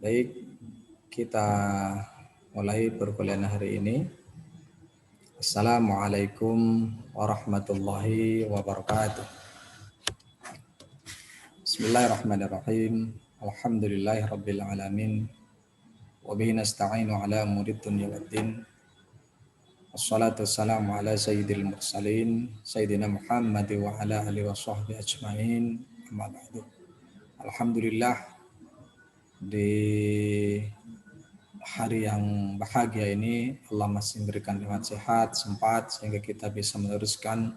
Baik, kita mulai perkuliahan hari ini. Assalamualaikum warahmatullahi wabarakatuh. Bismillahirrahmanirrahim. Alhamdulillahirabbil alamin. Wa bihi nasta'inu ala umuri dunya waddin. Wassalatu wassalamu ala sayyidil mursalin sayyidina Muhammad wa ala alihi wa sahbihi ajmain. Amma ba'du. Alhamdulillah, di hari yang bahagia ini Allah masih memberikan nikmat sehat, sempat sehingga kita bisa meneruskan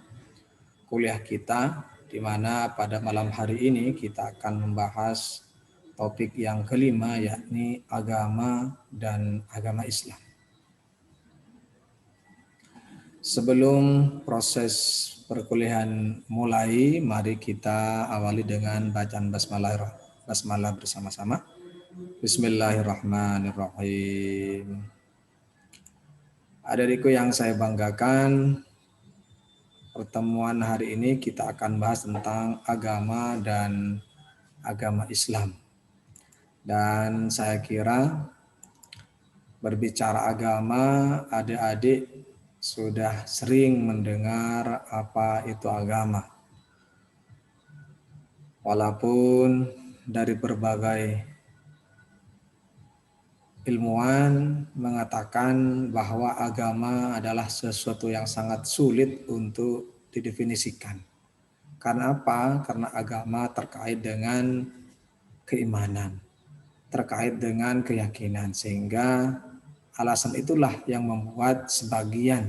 kuliah kita, di mana pada malam hari ini kita akan membahas topik yang kelima, yakni agama dan agama Islam. Sebelum proses perkuliahan mulai, mari kita awali dengan bacaan basmalah bersama-sama. Bismillahirrahmanirrahim. Adikku yang saya banggakan, pertemuan hari ini kita akan bahas tentang agama dan agama Islam. Dan saya kira berbicara agama, adik-adik sudah sering mendengar apa itu agama. Walaupun dari berbagai ilmuwan mengatakan bahwa agama adalah sesuatu yang sangat sulit untuk didefinisikan. Karena apa? Karena agama terkait dengan keimanan, terkait dengan keyakinan, sehingga alasan itulah yang membuat sebagian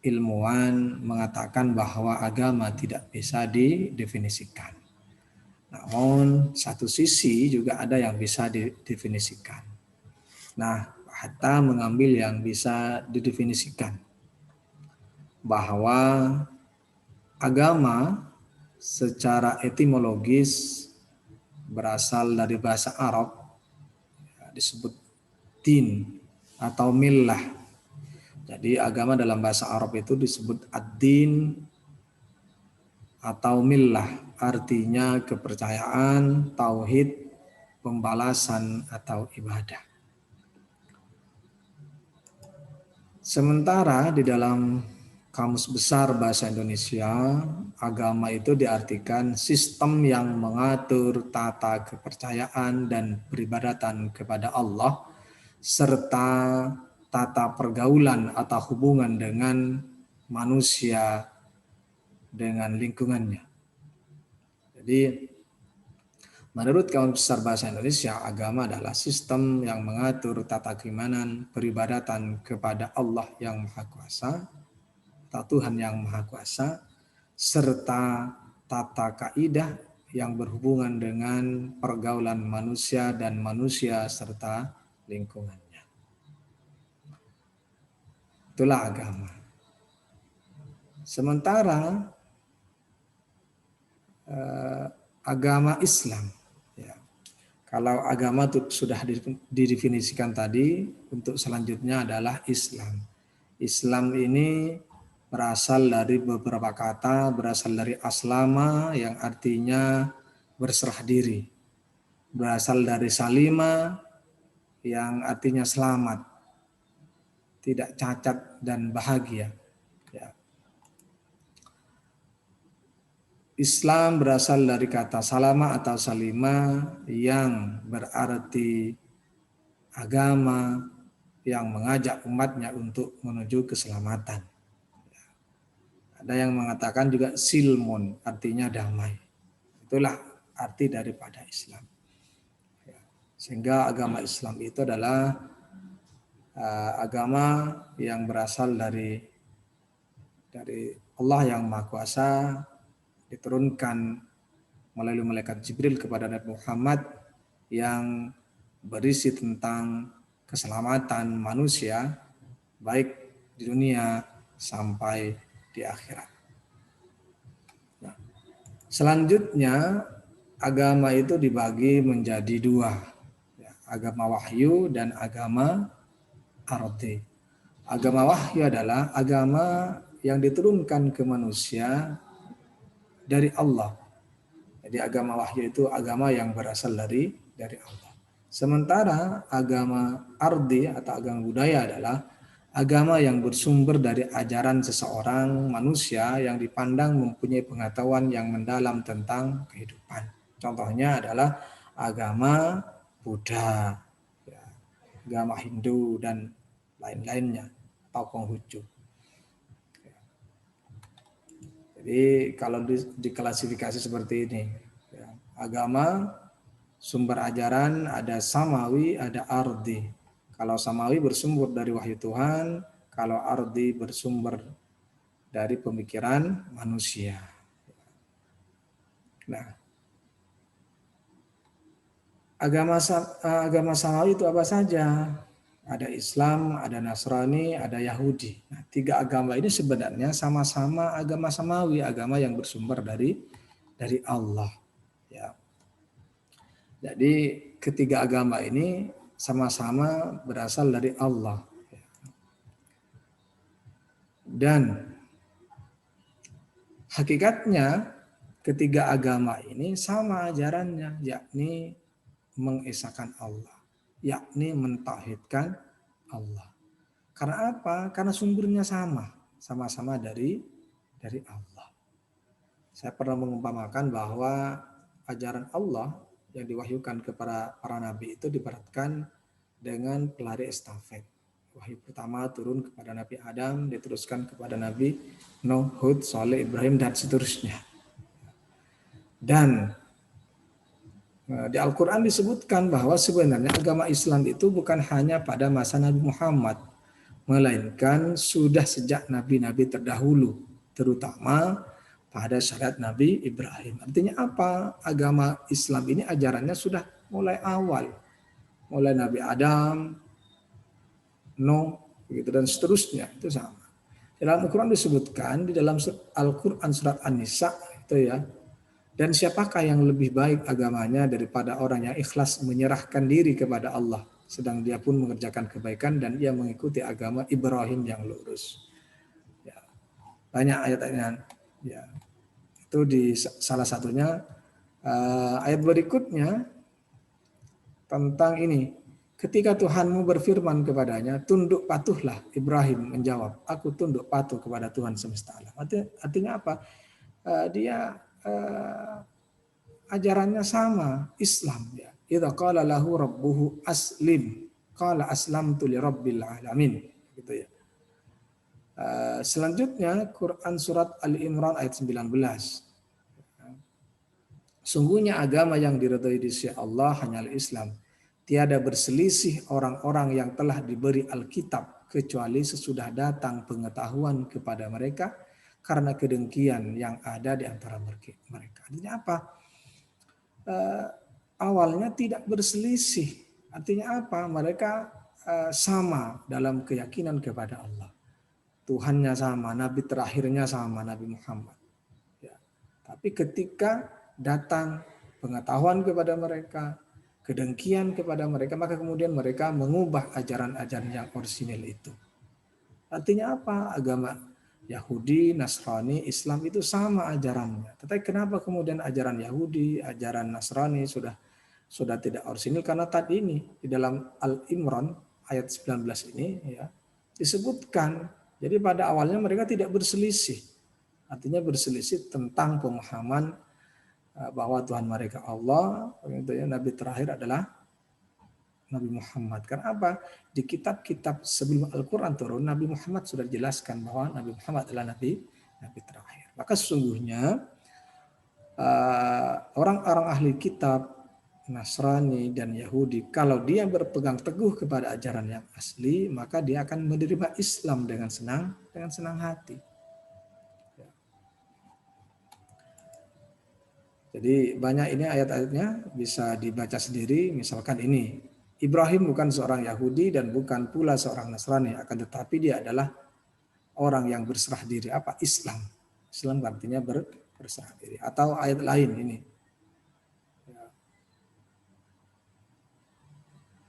ilmuwan mengatakan bahwa agama tidak bisa didefinisikan. Namun satu sisi juga ada yang bisa didefinisikan. Nah, Hatta mengambil yang bisa didefinisikan, bahwa agama secara etimologis berasal dari bahasa Arab, disebut din atau millah. Jadi agama dalam bahasa Arab itu disebut ad-din atau millah, artinya kepercayaan, tauhid, pembalasan atau ibadah. Sementara di dalam Kamus Besar Bahasa Indonesia, agama itu diartikan sistem yang mengatur tata kepercayaan dan peribadatan kepada Allah, serta tata pergaulan atau hubungan dengan manusia dengan lingkungannya. Jadi menurut Kamus Besar Bahasa Indonesia, agama adalah sistem yang mengatur tata keimanan, peribadatan kepada Allah yang Maha Kuasa, atau Tuhan yang Maha Kuasa, serta tata kaidah yang berhubungan dengan pergaulan manusia dan manusia serta lingkungannya. Itulah agama. Sementara agama Islam, ya. Kalau agama itu sudah didefinisikan tadi, untuk selanjutnya adalah Islam. Islam ini berasal dari beberapa kata, berasal dari aslama yang artinya berserah diri, berasal dari salima yang artinya selamat, tidak cacat dan bahagia. Ya. Islam berasal dari kata salama atau salima yang berarti agama yang mengajak umatnya untuk menuju keselamatan. Ada yang mengatakan juga silmun, artinya damai. Itulah arti daripada Islam. Sehingga agama Islam itu adalah agama yang berasal dari Allah yang Maha Kuasa, diturunkan melalui malaikat Jibril kepada Nabi Muhammad, yang berisi tentang keselamatan manusia baik di dunia sampai di akhirat. Nah, selanjutnya agama itu dibagi menjadi dua, agama wahyu dan agama arti. Agama wahyu adalah agama yang diturunkan ke manusia dari Allah. Jadi agama wahyu itu agama yang berasal dari Allah. Sementara agama ardi atau agama budaya adalah agama yang bersumber dari ajaran seseorang manusia yang dipandang mempunyai pengetahuan yang mendalam tentang kehidupan. Contohnya adalah agama Buddha, ya, agama Hindu dan lain-lainnya atau Konghucu. Jadi kalau diklasifikasi seperti ini, ya, agama sumber ajaran ada samawi, ada ardi. Kalau samawi bersumber dari wahyu Tuhan, kalau ardi bersumber dari pemikiran manusia. Nah, agama samawi itu apa saja? Ada Islam, ada Nasrani, ada Yahudi. Nah, 3 agama ini sebenarnya sama-sama agama samawi, agama yang bersumber dari Allah. Ya. Jadi ketiga agama ini sama-sama berasal dari Allah. Dan hakikatnya ketiga agama ini sama ajarannya, yakni mengesahkan Allah, yakni mentauhidkan Allah. Karena apa? Karena sumbernya sama-sama dari Allah. Saya pernah mengumpamakan bahwa ajaran Allah yang diwahyukan kepada para nabi itu diberatkan dengan pelari estafet. Wahyu pertama turun kepada Nabi Adam, diteruskan kepada Nabi Nuh, Hud, Saleh, Ibrahim, dan seterusnya. Dan di Al-Quran disebutkan bahwa sebenarnya agama Islam itu bukan hanya pada masa Nabi Muhammad, melainkan sudah sejak nabi-nabi terdahulu, terutama pada syariat Nabi Ibrahim. Artinya apa? Agama Islam ini ajarannya sudah mulai awal. Mulai Nabi Adam, Nuh, begitu dan seterusnya, itu sama. Dalam Al-Quran disebutkan di dalam Al-Quran surat An-Nisa itu ya. Dan siapakah yang lebih baik agamanya daripada orang yang ikhlas menyerahkan diri kepada Allah, sedang dia pun mengerjakan kebaikan dan ia mengikuti agama Ibrahim yang lurus. Ya, banyak ayat-ayatnya. Ya, itu di salah satunya ayat berikutnya tentang ini. Ketika Tuhanmu berfirman kepadanya, tunduk patuhlah. Ibrahim menjawab, aku tunduk patuh kepada Tuhan semesta alam. Artinya apa? Dia ajarannya sama, Islam ya. Idza qala lahu rabbuhu aslim, qala aslamtu li rabbil alamin, gitu ya. Selanjutnya Quran surat Ali Imran ayat 19. Sungguhnya agama yang diridhai di sisi Allah hanyalah Islam. Tiada berselisih orang-orang yang telah diberi Alkitab kecuali sesudah datang pengetahuan kepada mereka karena kedengkian yang ada di antara mereka. Artinya apa? Awalnya tidak berselisih. Artinya apa? Mereka sama dalam keyakinan kepada Allah. Tuhannya sama, Nabi terakhirnya sama, Nabi Muhammad. Ya. Tapi ketika datang pengetahuan kepada mereka, kedengkian kepada mereka, maka kemudian mereka mengubah ajaran-ajaran yang orisinil itu. Artinya apa? Agama Yahudi, Nasrani, Islam itu sama ajarannya. Tetapi kenapa kemudian ajaran Yahudi, ajaran Nasrani sudah tidak orisinil? Karena tadi ini di dalam Al-Imran ayat 19 ini ya disebutkan. Jadi pada awalnya mereka tidak berselisih. Artinya berselisih tentang pemahaman bahwa Tuhan mereka Allah, Nabi terakhir adalah Nabi Muhammad. Karena apa? Di kitab-kitab sebelum Al-Quran turun, Nabi Muhammad sudah dijelaskan bahwa Nabi Muhammad adalah Nabi terakhir. Maka sesungguhnya orang-orang ahli kitab Nasrani dan Yahudi, kalau dia berpegang teguh kepada ajaran yang asli, maka dia akan menerima Islam dengan senang hati. Jadi banyak ini ayat-ayatnya bisa dibaca sendiri. Misalkan ini, Ibrahim bukan seorang Yahudi dan bukan pula seorang Nasrani, akan tetapi dia adalah orang yang berserah diri. Apa? Islam. Islam artinya berserah diri. Atau ayat lain ini.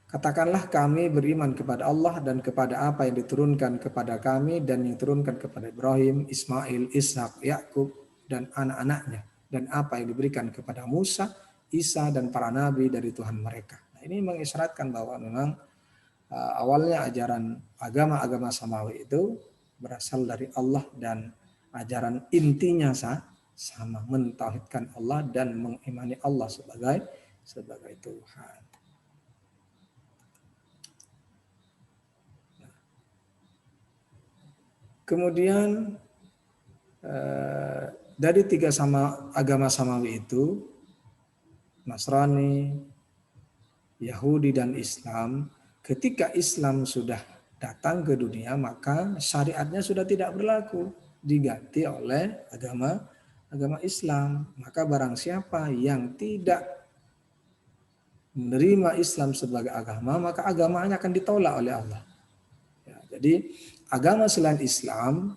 Katakanlah kami beriman kepada Allah dan kepada apa yang diturunkan kepada kami dan yang diturunkan kepada Ibrahim, Ismail, Ishak, Yakub dan anak-anaknya. Dan apa yang diberikan kepada Musa, Isa dan para nabi dari Tuhan mereka. Nah, ini mengisyaratkan bahwa memang awalnya ajaran agama-agama samawi itu berasal dari Allah dan ajaran intinya sama, mentauhidkan Allah dan mengimani Allah sebagai Tuhan. Kemudian dari tiga agama samawi itu, Nasrani, Yahudi dan Islam, ketika Islam sudah datang ke dunia maka syariatnya sudah tidak berlaku, diganti oleh agama Islam. Maka barang siapa yang tidak menerima Islam sebagai agama, maka agamanya akan ditolak oleh Allah. Ya, jadi agama selain Islam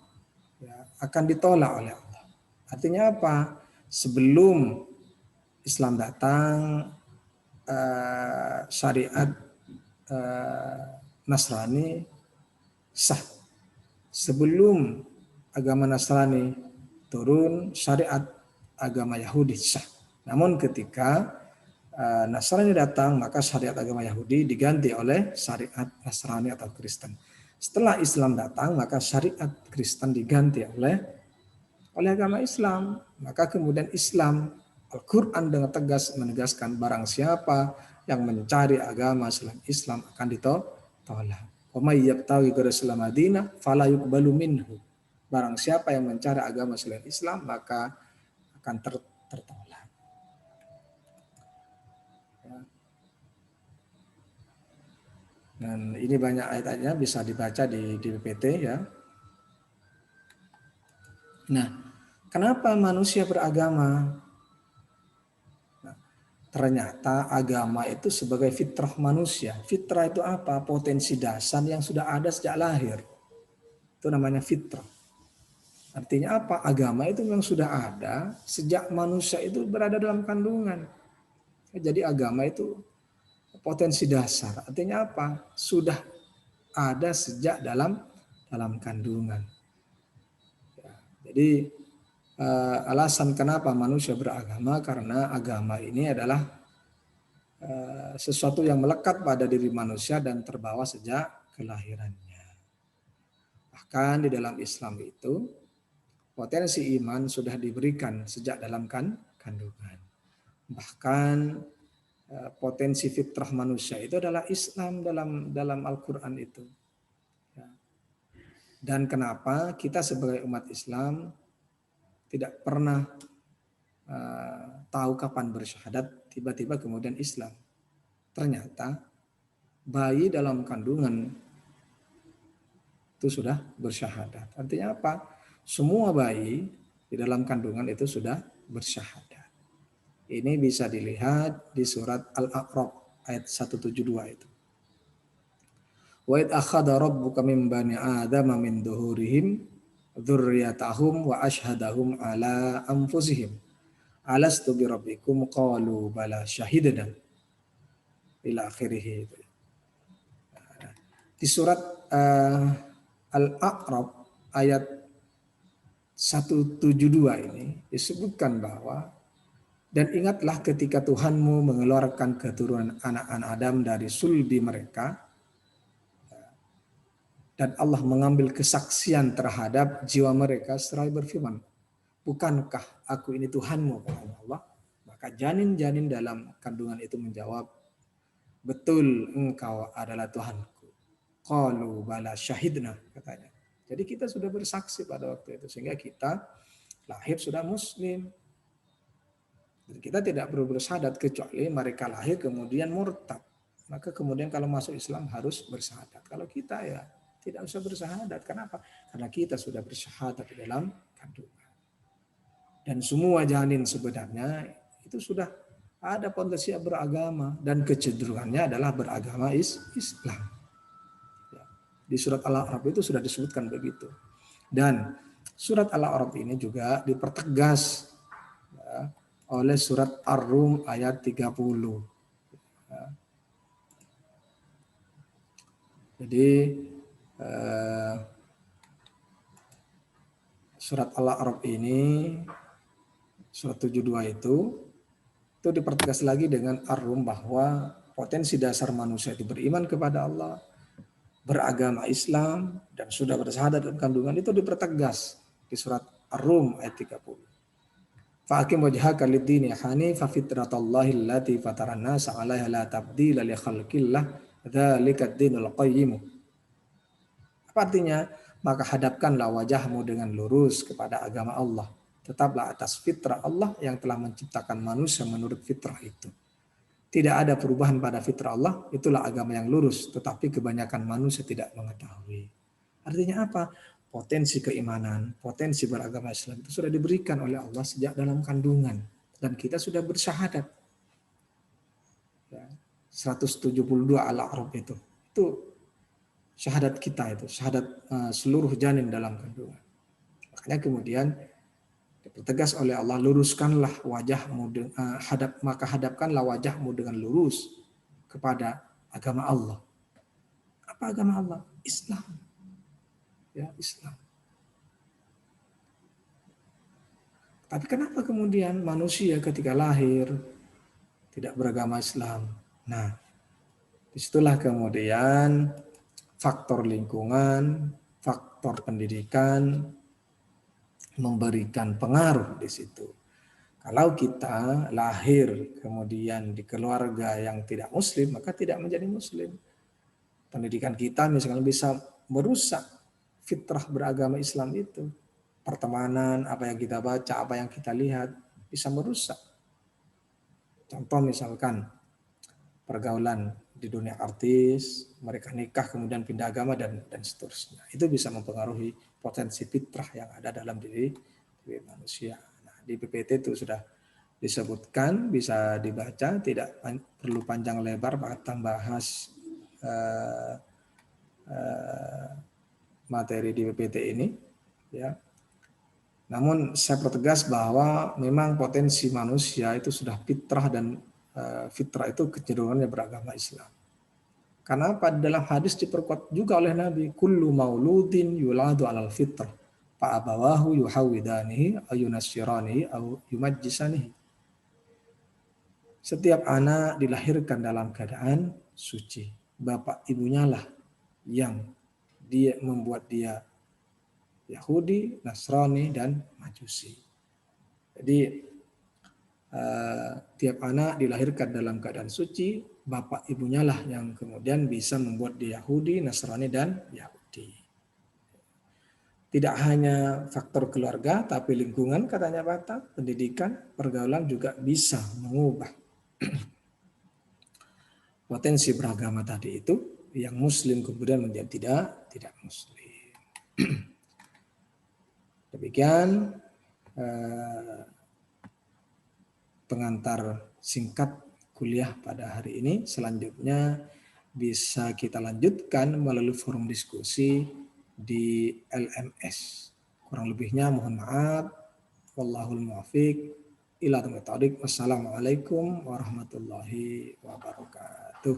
ya, akan ditolak oleh Allah. Artinya apa? Sebelum Islam datang, syariat Nasrani sah. Sebelum agama Nasrani turun, syariat agama Yahudi sah. Namun ketika Nasrani datang, maka syariat agama Yahudi diganti oleh syariat Nasrani atau Kristen. Setelah Islam datang, maka syariat Kristen diganti oleh agama Islam. Maka kemudian Islam, Al-Quran dengan tegas menegaskan barang siapa yang mencari agama selain Islam akan ditolak. Wa may yabtaghi ghayra Islam madinah fala yuqbalu minhu. Barang siapa yang mencari agama selain Islam maka akan tertolak. Dan ini banyak ayat-ayatnya bisa dibaca di PPT ya. Nah, kenapa manusia beragama? Nah, ternyata agama itu sebagai fitrah manusia. Fitrah itu apa? Potensi dasar yang sudah ada sejak lahir. Itu namanya fitrah. Artinya apa? Agama itu memang sudah ada sejak manusia itu berada dalam kandungan. Jadi agama itu potensi dasar. Artinya apa? Sudah ada sejak dalam kandungan. Ya, jadi alasan kenapa manusia beragama karena agama ini adalah sesuatu yang melekat pada diri manusia dan terbawa sejak kelahirannya. Bahkan di dalam Islam itu potensi iman sudah diberikan sejak dalam kandungan. Bahkan potensi fitrah manusia itu adalah Islam dalam Al-Quran itu. Dan kenapa kita sebagai umat Islam tidak pernah tahu kapan bersyahadat, tiba-tiba kemudian Islam. Ternyata bayi dalam kandungan itu sudah bersyahadat. Artinya apa? Semua bayi di dalam kandungan itu sudah bersyahadat. Ini bisa dilihat di surat Al-A'raf ayat 172 itu. Wa id akhadha rabbuka min bani adama min duhurihim dzurriyyatahum wa ashhadahum ala anfusihim alastu bi rabbikum qalu bala syahidna ila akhirih. Di surat Al-A'raf ayat 172 ini disebutkan bahwa dan ingatlah ketika Tuhanmu mengeluarkan keturunan anak-anak Adam dari sulbi mereka dan Allah mengambil kesaksian terhadap jiwa mereka seraya berfirman, bukankah aku ini Tuhanmu, kata Allah? Maka janin-janin dalam kandungan itu menjawab, betul engkau adalah Tuhanku. Qalu bala syahidna, katanya. Jadi kita sudah bersaksi pada waktu itu sehingga kita lahir sudah muslim. Kita tidak perlu bersyahadat kecuali mereka lahir kemudian murtad. Maka kemudian kalau masuk Islam harus bersyahadat. Kalau kita ya tidak usah bersyahadat. Kenapa? Karena kita sudah bersyahadat di dalam kandungan. Dan semua janin sebenarnya itu sudah ada potensi beragama dan kecenderungannya adalah beragama Islam. Di surat Al-A'raf itu sudah disebutkan begitu. Dan surat Al-A'raf ini juga dipertegas ya, oleh surat Ar-Rum ayat 30. Jadi surat Al-A'raf ini, surat 72 itu dipertegas lagi dengan Ar-Rum bahwa potensi dasar manusia itu beriman kepada Allah, beragama Islam, dan sudah bersyahadat dalam kandungan itu dipertegas di surat Ar-Rum ayat 30. Fa'akim wajhaka lid-dini hanifa fitratallahi allati fataran nasa 'alaiha la tabdila li khalqillah dzalika ad-dinul qayyim. Apa artinya? Maka hadapkanlah wajahmu dengan lurus kepada agama Allah. Tetaplah atas fitrah Allah yang telah menciptakan manusia menurut fitrah itu. Tidak ada perubahan pada fitrah Allah, itulah agama yang lurus, tetapi kebanyakan manusia tidak mengetahui. Artinya apa? Potensi keimanan, potensi beragama Islam itu sudah diberikan oleh Allah sejak dalam kandungan. Dan kita sudah bersyahadat. 172 Al-A'raf itu. Itu syahadat kita itu, syahadat seluruh janin dalam kandungan. Makanya kemudian dipertegas oleh Allah, luruskanlah wajahmu, maka hadapkanlah wajahmu dengan lurus kepada agama Allah. Apa agama Allah? Islam. Ya, Islam. Tapi kenapa kemudian manusia ketika lahir tidak beragama Islam? Nah, disitulah kemudian faktor lingkungan, faktor pendidikan memberikan pengaruh di situ. Kalau kita lahir kemudian di keluarga yang tidak muslim, maka tidak menjadi muslim. Pendidikan kita misalnya bisa merusak fitrah beragama Islam itu. Pertemanan, apa yang kita baca, apa yang kita lihat, bisa merusak. Contoh misalkan pergaulan di dunia artis, mereka nikah kemudian pindah agama dan seterusnya. Itu bisa mempengaruhi potensi fitrah yang ada dalam diri manusia. Nah, di PPT itu sudah disebutkan, bisa dibaca, tidak perlu panjang lebar tentang bahas materi di PPT ini, ya. Namun saya pertegas bahwa memang potensi manusia itu sudah fitrah dan fitrah itu kecenderungannya beragama Islam. Karena pada dalam hadis diperkuat juga oleh Nabi, kullu mauludin yuladu alal fitrah, fa abawahu yuhawidanihi aw yunassiranihi aw yumajjisanihi. Setiap anak dilahirkan dalam keadaan suci. Bapak ibunya lah yang dia membuat dia Yahudi, Nasrani, dan Majusi. Jadi tiap anak dilahirkan dalam keadaan suci, bapak ibunya lah yang kemudian bisa membuat dia Yahudi, Nasrani, dan Yahudi. Tidak hanya faktor keluarga, tapi lingkungan katanya Batak, pendidikan, pergaulan juga bisa mengubah potensi beragama tadi itu, yang muslim kemudian menjadi tidak muslim. Demikian pengantar singkat kuliah pada hari ini. Selanjutnya bisa kita lanjutkan melalui forum diskusi di LMS. Kurang lebihnya mohon maaf. Wallahul muwaffiq ila aqwamit thoriq. Wassalamualaikum warahmatullahi wabarakatuh.